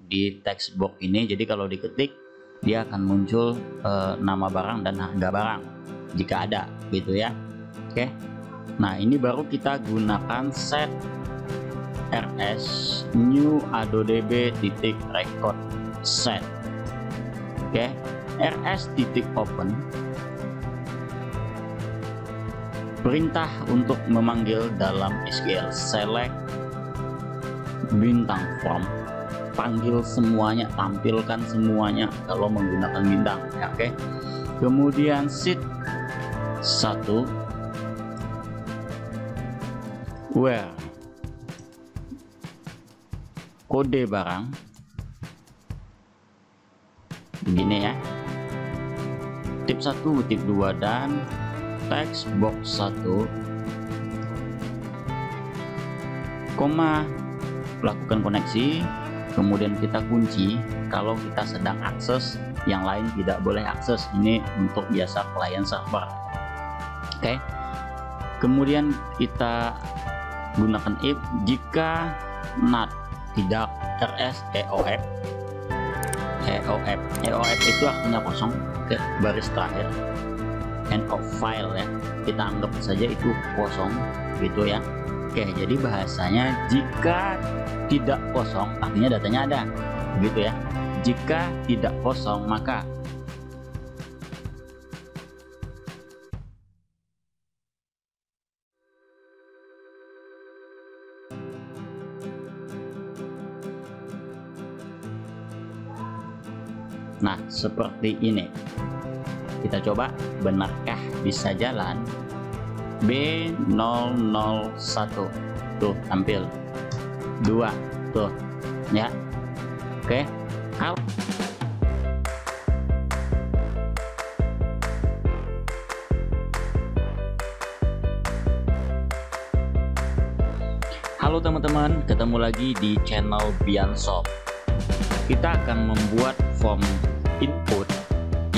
di text box ini. Jadi kalau diketik dia akan muncul nama barang dan harga barang jika ada gitu ya. Oke, nah ini baru kita gunakan set rs new adodb titik record set. Oke, rs titik open perintah untuk memanggil dalam SQL select bintang form, panggil semuanya, tampilkan semuanya kalau menggunakan bintang ya. Oke, kemudian sheet 1 where kode barang begini ya, tip 1 tip 2 dan text box 1 koma lakukan koneksi, kemudian kita kunci kalau kita sedang akses, yang lain tidak boleh akses. Ini untuk biasa client server. Oke, kemudian kita gunakan if jika not tidak rs eof itu artinya kosong. Ke baris terakhir end of file ya, kita anggap saja itu kosong gitu ya. Oke, jadi bahasanya jika tidak kosong artinya datanya ada gitu ya. Jika tidak kosong maka nah seperti ini. Kita coba benarkah bisa jalan. B001 tuh tampil 2 tuh ya. Oke, halo teman-teman, ketemu lagi di channel Biansoft. Kita akan membuat form input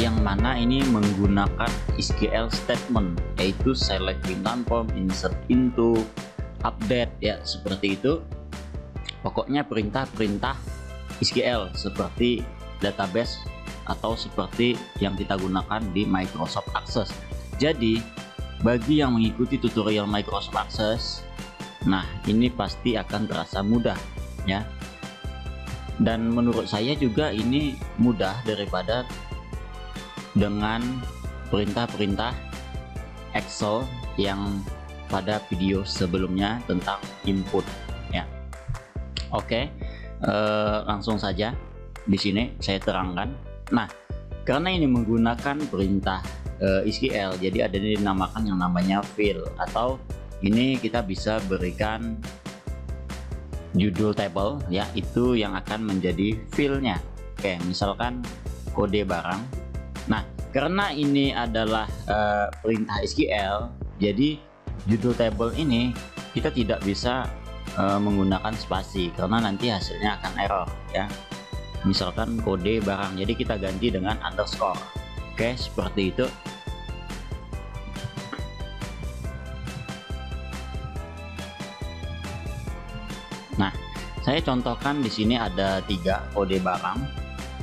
yang mana ini menggunakan SQL statement, yaitu select bintang form, insert into, update ya, seperti itu. Pokoknya perintah-perintah SQL seperti database atau seperti yang kita gunakan di Microsoft Access. Jadi bagi yang mengikuti tutorial Microsoft Access, nah ini pasti akan terasa mudah ya. Dan menurut saya juga ini mudah daripada dengan perintah-perintah Excel yang pada video sebelumnya tentang input ya. Oke, langsung saja di sini saya terangkan. Nah, karena ini menggunakan perintah SQL, jadi ada dinamakan yang namanya field, atau ini kita bisa berikan judul table ya, itu yang akan menjadi fieldnya. Oke, misalkan kode barang. Nah, karena ini adalah perintah SQL, jadi judul table ini kita tidak bisa menggunakan spasi karena nanti hasilnya akan error ya. Misalkan kode barang, jadi kita ganti dengan underscore. Oke, seperti itu. Nah, saya contohkan di sini ada 3 kode barang,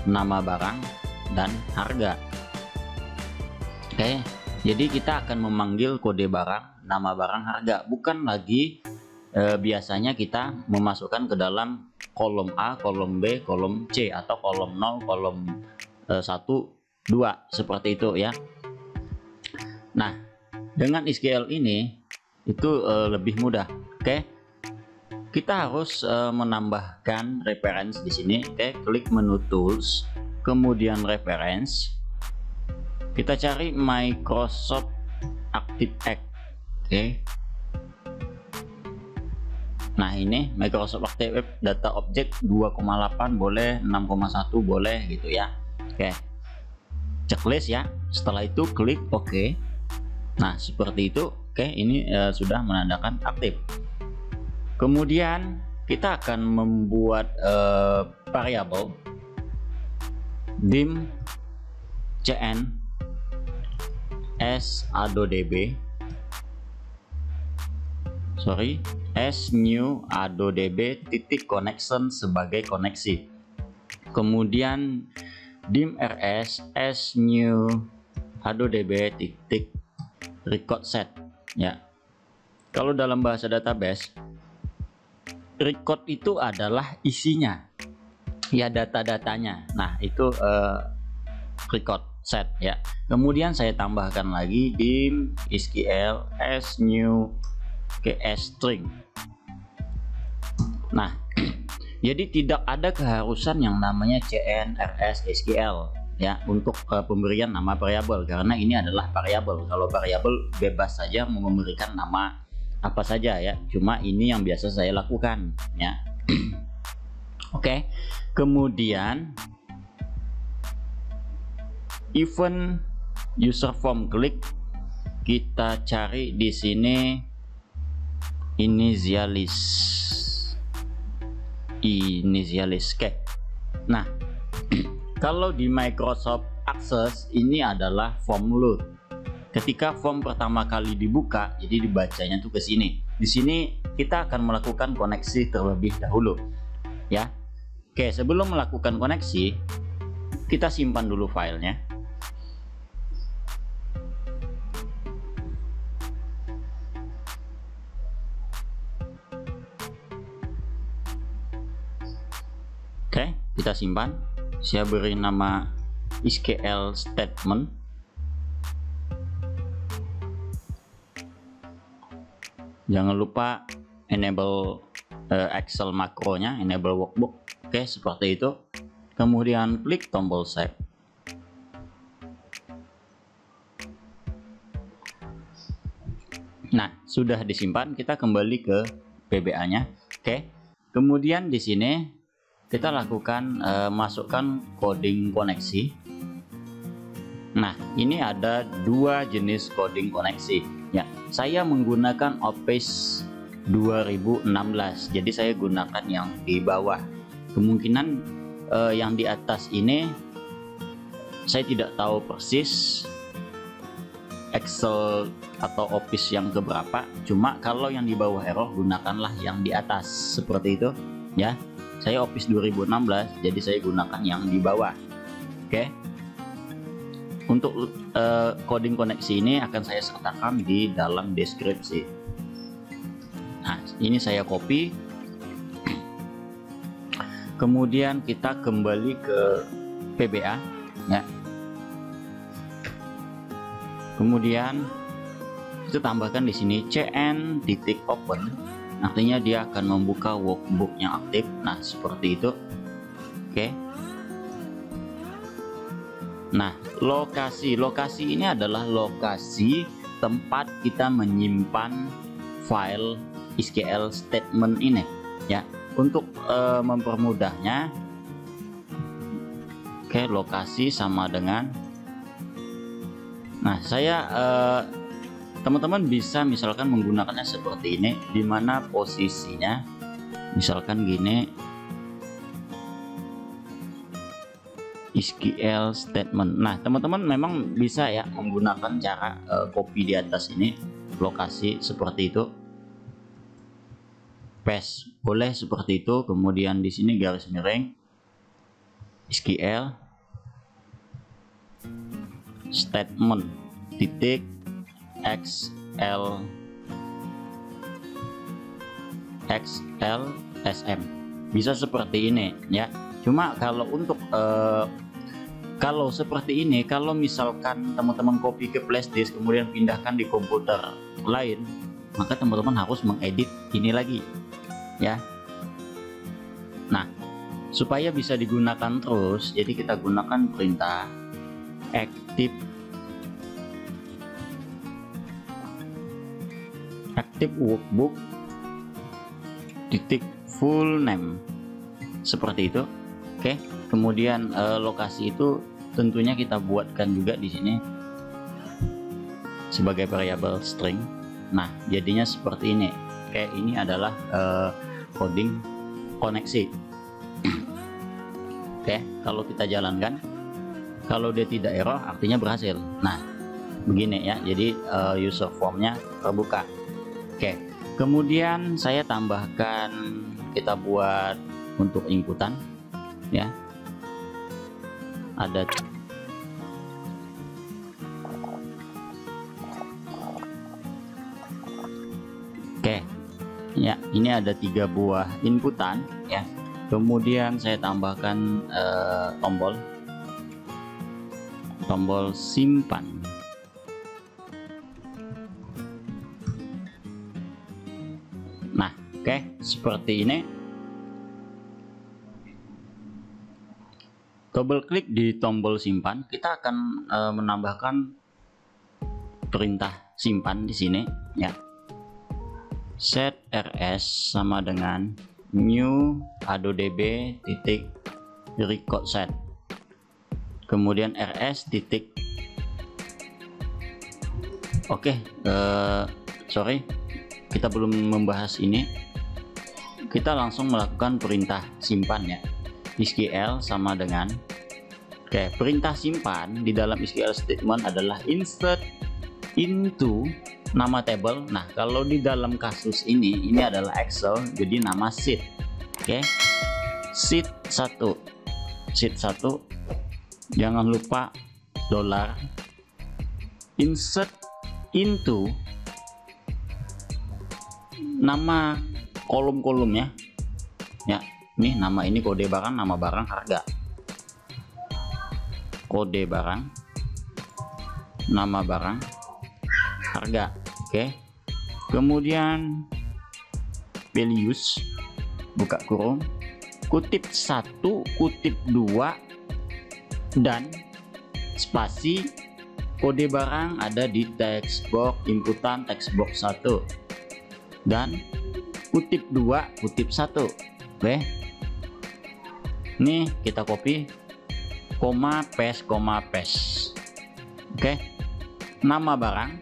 nama barang dan harga. Oke, jadi kita akan memanggil kode barang, nama barang, harga. Bukan lagi biasanya kita memasukkan ke dalam kolom A, kolom B, kolom C, atau kolom 0, kolom 1, 2 seperti itu ya. Nah, dengan SQL ini itu lebih mudah. Oke, kita harus menambahkan reference di sini. Oke, klik menu tools, kemudian reference. Kita cari Microsoft ActiveX. Oke. Nah, ini Microsoft ActiveX data object 2,8 boleh, 6,1 boleh gitu ya. Oke. Checklist ya. Setelah itu klik OK. Nah, seperti itu. Oke, ini sudah menandakan aktif. Kemudian kita akan membuat variabel dim cn s adodb s new adodb titik connection sebagai koneksi. kemudian dim rs s new hadodb titik record set ya. Kalau dalam bahasa database, record itu adalah isinya ya, data-datanya. Nah itu record set ya. Kemudian saya tambahkan lagi dim SQL as new ks string. Nah jadi tidak ada keharusan yang namanya cnrs SQL ya untuk pemberian nama variabel, karena ini adalah variabel. Kalau variabel bebas saja mau memberikan nama apa saja ya, cuma ini yang biasa saya lakukan ya. Oke. Kemudian event user form klik, kita cari di sini initialis. Oke. Nah kalau di Microsoft Access ini adalah form load. Ketika form pertama kali dibuka, jadi dibacanya tuh ke sini. Di sini kita akan melakukan koneksi terlebih dahulu ya. Oke, sebelum melakukan koneksi kita simpan dulu filenya. Oke, kita simpan. Saya beri nama SQL statement. Jangan lupa enable Excel makronya, enable workbook. Oke, seperti itu. Kemudian klik tombol save. Nah, sudah disimpan. Kita kembali ke VBA-nya. Oke. Kemudian di sini kita lakukan masukkan coding koneksi. Nah, ini ada dua jenis coding koneksi ya. Saya menggunakan Office 2016, jadi saya gunakan yang di bawah. Kemungkinan yang di atas ini saya tidak tahu persis Excel atau Office yang keberapa, cuma kalau yang di bawah error gunakanlah yang di atas, seperti itu ya. Saya Office 2016, jadi saya gunakan yang di bawah. Oke. Untuk coding koneksi ini akan saya sertakan di dalam deskripsi. Nah, ini saya copy. Kemudian kita kembali ke VBA ya. Kemudian kita tambahkan di sini cn titik open, artinya dia akan membuka workbook yang aktif. Nah, seperti itu. Oke. Nah, lokasi ini adalah lokasi tempat kita menyimpan file SQL statement ini ya. Untuk mempermudahnya, oke, lokasi sama dengan, nah saya teman-teman bisa misalkan menggunakannya seperti ini, dimana posisinya misalkan gini, SQL statement. Nah, teman-teman memang bisa ya menggunakan cara copy di atas ini lokasi seperti itu, paste boleh seperti itu. Kemudian di sini garis miring SQL statement titik XLSM, bisa seperti ini ya. Cuma kalau untuk kalau seperti ini, kalau misalkan teman-teman copy ke flash disk kemudian pindahkan di komputer lain, maka teman-teman harus mengedit ini lagi ya. Nah, supaya bisa digunakan terus, jadi kita gunakan perintah active workbook titik full name, seperti itu. Oke, kemudian lokasi itu tentunya kita buatkan juga di sini sebagai variabel string. Nah, jadinya seperti ini. Oke, ini adalah coding koneksi. Oke, kalau kita jalankan, kalau dia tidak error artinya berhasil. Nah, begini ya. Jadi user formnya terbuka. Oke, kemudian saya tambahkan, kita buat untuk inputan ya. ada ya, ini ada 3 buah inputan ya. Kemudian saya tambahkan tombol simpan. Nah, seperti ini. Double klik di tombol simpan, kita akan menambahkan perintah simpan di sini ya. Set rs sama dengan new adodb titik record set, kemudian rs titik sorry, kita belum membahas ini. Kita langsung melakukan perintah simpan ya. SQL sama dengan perintah simpan di dalam SQL statement adalah insert into nama table. Nah, kalau di dalam kasus ini adalah Excel, jadi nama sheet. Sheet 1. Jangan lupa $, insert into nama kolom-kolomnya ya. Nih, nama ini kode barang, nama barang, harga. Kode barang, nama barang, harga. Kemudian values, buka kurung, kutip 1, kutip 2, dan spasi. Kode barang ada di text box inputan text box 1 dan kutip 2, kutip 1. Nih kita copy, koma paste. Nama barang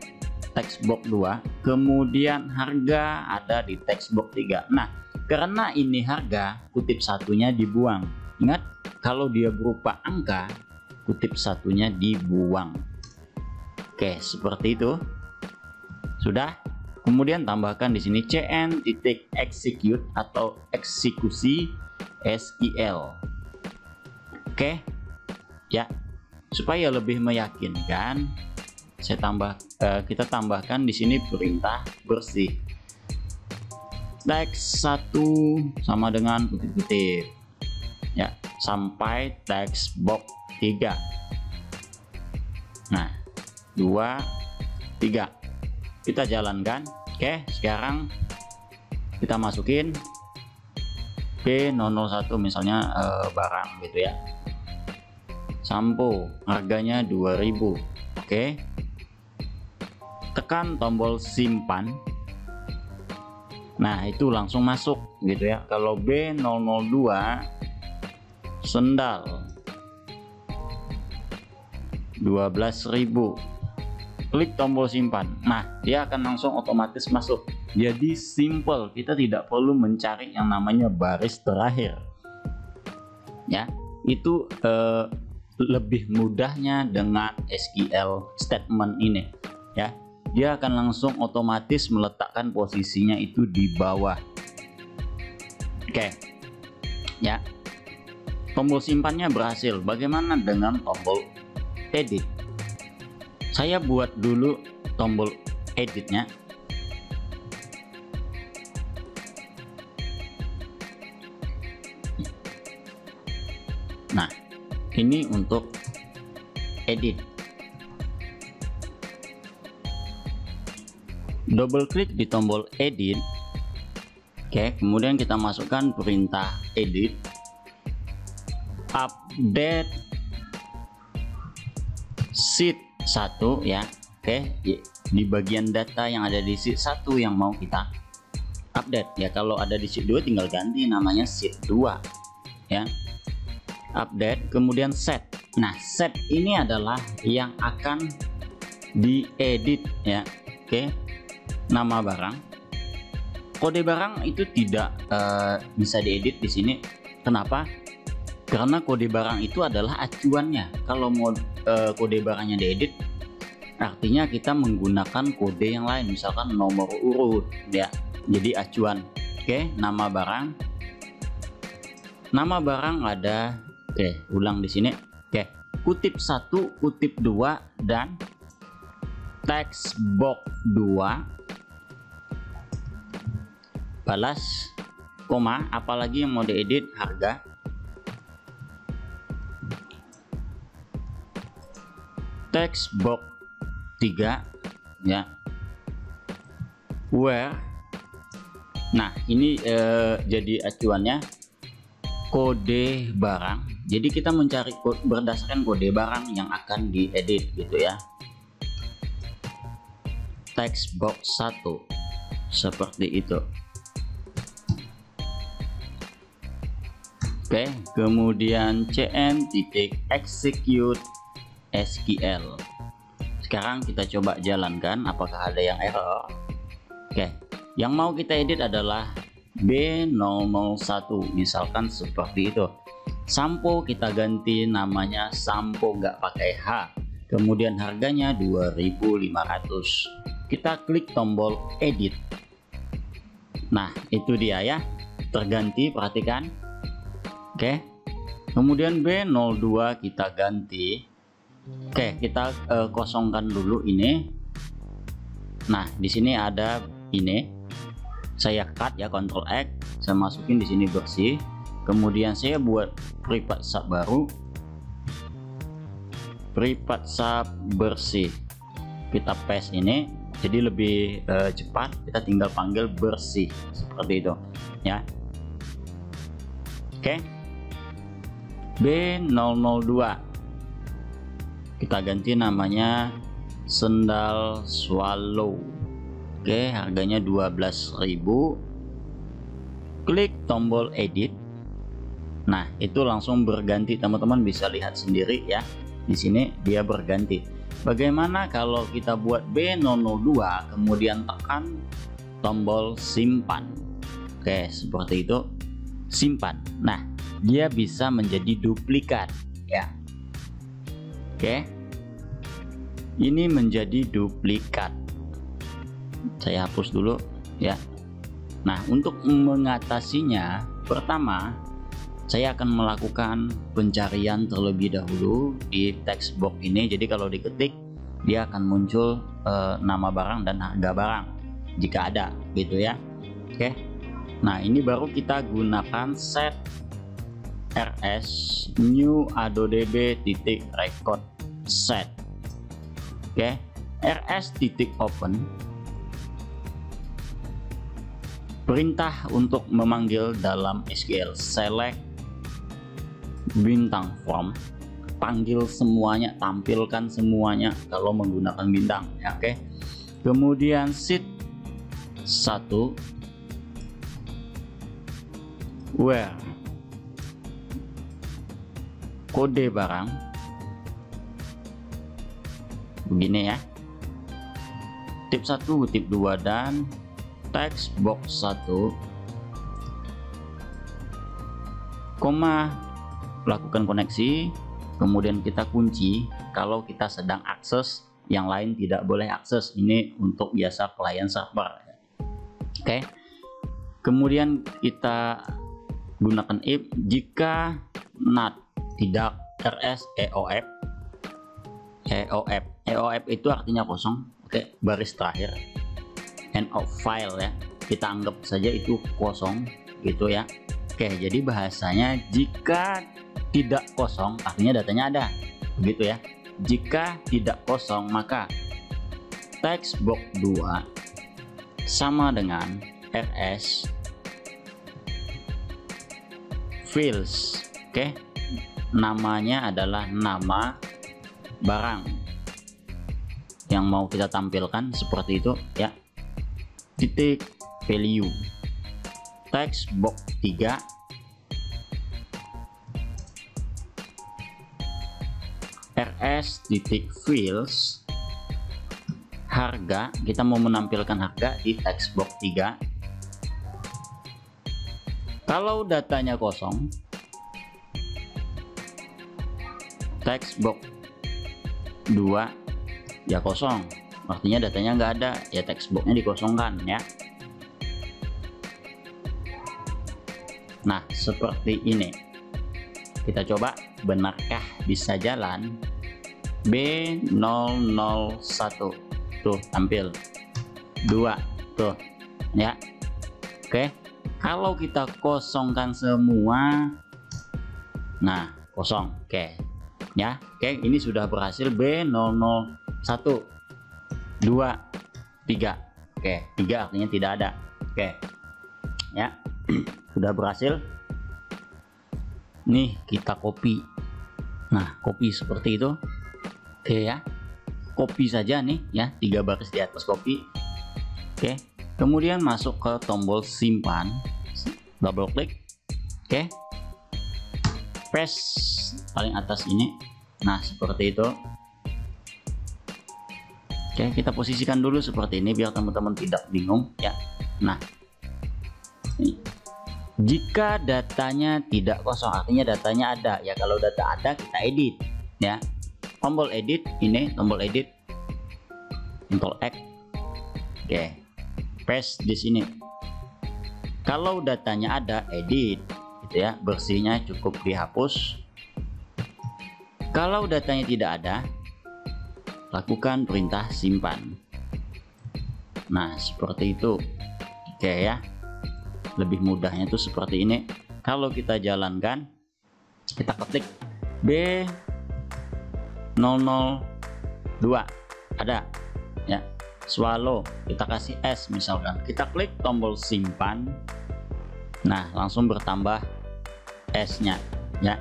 text box 2, kemudian harga ada di text box 3. Nah, karena ini harga, kutip 1-nya dibuang. Ingat, kalau dia berupa angka, kutip 1-nya dibuang. Seperti itu. Sudah. Kemudian tambahkan di sini cn titik execute atau eksekusi SQL. Ya, supaya lebih meyakinkan, kita tambahkan di sini perintah bersih. Text 1 sama dengan kutip-kutip ya, sampai text box 3. Nah, 2, 3 kita jalankan. Sekarang kita masukin P001 misalnya barang gitu ya, sampo, harganya 2000. Tekan tombol simpan. Nah, itu langsung masuk gitu ya. Kalau B002 sendal 12.000, klik tombol simpan. Nah, dia akan langsung otomatis masuk. Jadi simple, kita tidak perlu mencari yang namanya baris terakhir ya. Itu lebih mudahnya dengan SQL statement ini ya. Dia akan langsung otomatis meletakkan posisinya itu di bawah. Ya, tombol simpannya berhasil. Bagaimana dengan tombol edit? Saya buat dulu tombol editnya. Nah, ini untuk edit. Double klik di tombol edit. Kemudian kita masukkan perintah edit, update sheet 1 ya. Di bagian data yang ada di sheet 1 yang mau kita update ya. Kalau ada di sheet 2 tinggal ganti namanya sheet 2 ya. Update, kemudian set. Nah, set ini adalah yang akan diedit ya. Nama barang, kode barang itu tidak bisa diedit di sini. Kenapa? Karena kode barang itu adalah acuannya. Kalau mau kode barangnya diedit, artinya kita menggunakan kode yang lain, misalkan nomor urut ya. Jadi acuan. Nama barang. Nama barang ada. Ulang di sini. kutip 1, kutip 2, dan text box 2 balas koma, apalagi yang mau diedit harga, text box 3 ya, where. Nah ini jadi acuannya kode barang, jadi kita mencari berdasarkan kode barang yang akan diedit gitu ya. Text box 1 seperti itu. Oke, kemudian cn titik execute SQL. Sekarang kita coba jalankan apakah ada yang error. Oke, yang mau kita edit adalah B001, misalkan seperti itu. Sampo kita ganti namanya sampo nggak pakai H, kemudian harganya 2.500. Kita klik tombol edit. Nah itu dia ya, terganti, perhatikan. Oke, kemudian B02 kita ganti. Oke, kita kosongkan dulu ini. Nah di sini ada ini, saya cut ya, Ctrl X, saya masukin di sini bersih. Kemudian saya buat private sub baru, private sub bersih. Kita paste ini, jadi lebih cepat. Kita tinggal panggil bersih seperti itu ya. Oke, B002 kita ganti namanya sendal swallow. Oke, harganya 12.000. Klik tombol edit. Nah itu langsung berganti, teman-teman bisa lihat sendiri ya, di sini dia berganti. Bagaimana kalau kita buat B002 kemudian tekan tombol simpan? Oke, seperti itu, simpan. Nah dia bisa menjadi duplikat ya. Oke, ini menjadi duplikat. Saya hapus dulu ya. Nah untuk mengatasinya, pertama saya akan melakukan pencarian terlebih dahulu di text box ini. Jadi kalau diketik dia akan muncul nama barang dan harga barang jika ada gitu ya. Oke, nah ini baru kita gunakan set rs new adodb titik record set. Oke, rs titik open, perintah untuk memanggil dalam SQL, select bintang form, panggil semuanya, tampilkan semuanya kalau menggunakan bintang ya. Oke, kemudian sheet 1 where kode barang begini ya, tip 1, tip 2, dan text box 1 koma, lakukan koneksi, kemudian kita kunci kalau kita sedang akses, yang lain tidak boleh akses. Ini untuk biasa client server. Oke, kemudian kita gunakan if jika not, tidak rs eof. eof itu artinya kosong. Oke, baris terakhir end of file ya, kita anggap saja itu kosong gitu ya. Oke, jadi bahasanya jika tidak kosong artinya datanya ada begitu ya. Jika tidak kosong maka text box 2 sama dengan rs fields. Oke, namanya adalah nama barang yang mau kita tampilkan seperti itu ya, titik value. Text box 3 rs titik fields harga, kita mau menampilkan harga di text box 3. Kalau datanya kosong, text box 2 ya kosong, artinya datanya nggak ada ya, text boxnya dikosongkan ya. Nah seperti ini, kita coba benarkah bisa jalan? B001 tuh tampil 2 tuh ya. Oke, kalau kita kosongkan semua, nah kosong. Oke ya, oke, ini sudah berhasil. B001 2 3. Oke, 3 artinya tidak ada. Oke ya, sudah berhasil. Nih kita copy. Nah, copy seperti itu. Oke ya, copy saja nih ya, 3 baris di atas copy. Oke, kemudian masuk ke tombol simpan, double klik. Oke, paste paling atas ini. Nah, seperti itu. Oke, kita posisikan dulu seperti ini biar teman-teman tidak bingung ya. Nah, jika datanya tidak kosong artinya datanya ada ya. Kalau data ada, kita edit ya. Tombol edit ini, tombol edit, Ctrl X. Oke, paste di sini. Kalau datanya ada, edit gitu ya, bersihnya cukup dihapus. Kalau datanya tidak ada, lakukan perintah simpan. Nah, seperti itu. Oke ya, lebih mudahnya itu seperti ini. Kalau kita jalankan, kita ketik B002 ada ya, swallow, kita kasih S misalkan, kita klik tombol simpan. Nah, langsung bertambah S nya ya.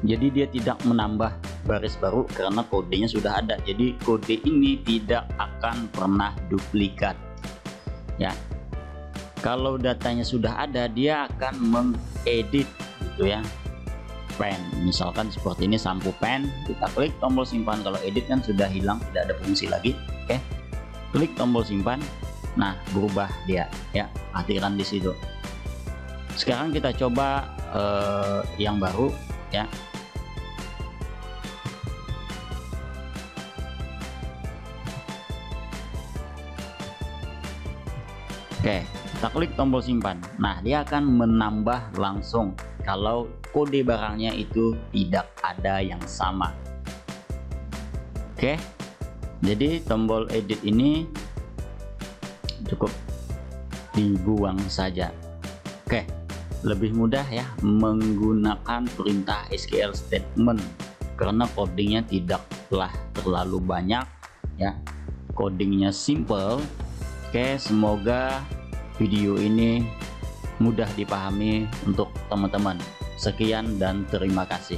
Jadi dia tidak menambah baris baru karena kodenya sudah ada. Jadi kode ini tidak akan pernah duplikat ya. Kalau datanya sudah ada, dia akan mengedit gitu ya. Pen misalkan seperti ini, sampo pen, kita klik tombol simpan. Kalau edit kan sudah hilang, tidak ada fungsi lagi. Oke, klik tombol simpan. Nah, berubah dia ya, perhatikan di situ. Sekarang kita coba yang baru ya. Oke, kita klik tombol simpan. Nah, dia akan menambah langsung kalau kode barangnya itu tidak ada yang sama. Oke, jadi tombol edit ini cukup dibuang saja. Oke, lebih mudah ya menggunakan perintah SQL statement karena codingnya tidaklah terlalu banyak ya, codingnya simple. Oke, semoga video ini mudah dipahami untuk teman-teman. Sekian dan terima kasih.